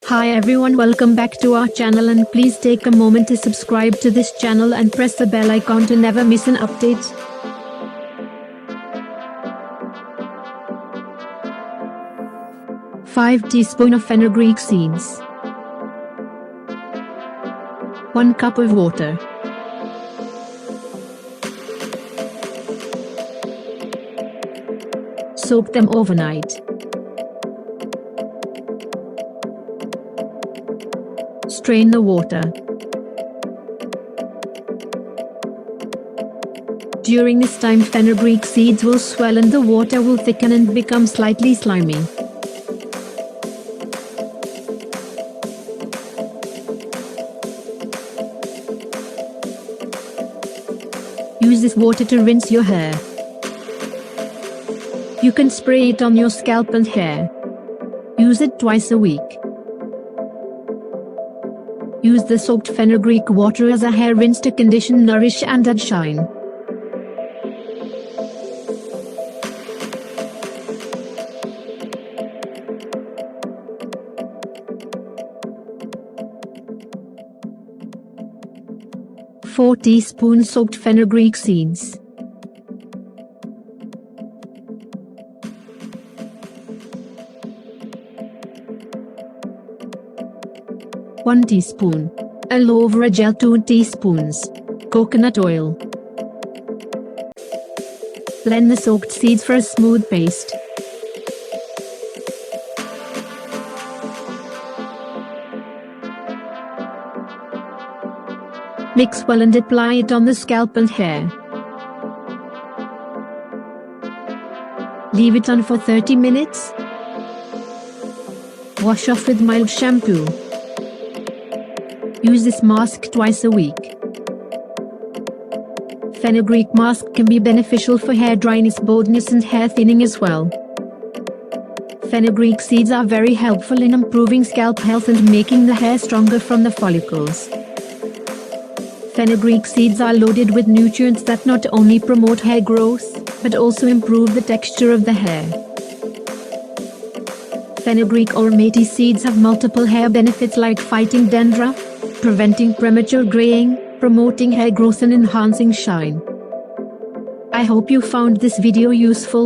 Hi everyone, welcome back to our channel, and please take a moment to subscribe to this channel and press the bell icon to never miss an update. Five teaspoons of fenugreek seeds. 1 cup of water. Soak them overnight. Strain the water. During this time, fenugreek seeds will swell and the water will thicken and become slightly slimy. Use this water to rinse your hair. You can spray it on your scalp and hair. Use it twice a week. Use the soaked fenugreek water as a hair rinse to condition, nourish and add shine. Four teaspoons soaked fenugreek seeds. 1 teaspoon. Aloe vera gel 2 teaspoons. Coconut oil. Blend the soaked seeds for a smooth paste. Mix well and apply it on the scalp and hair. Leave it on for 30 minutes. Wash off with mild shampoo. Use this mask twice a week. Fenugreek mask can be beneficial for hair dryness, baldness and hair thinning as well. Fenugreek seeds are very helpful in improving scalp health and making the hair stronger from the follicles. Fenugreek seeds are loaded with nutrients that not only promote hair growth, but also improve the texture of the hair. Fenugreek or meaty seeds have multiple hair benefits like fighting dandruff, preventing premature graying, promoting hair growth and enhancing shine. I hope you found this video useful.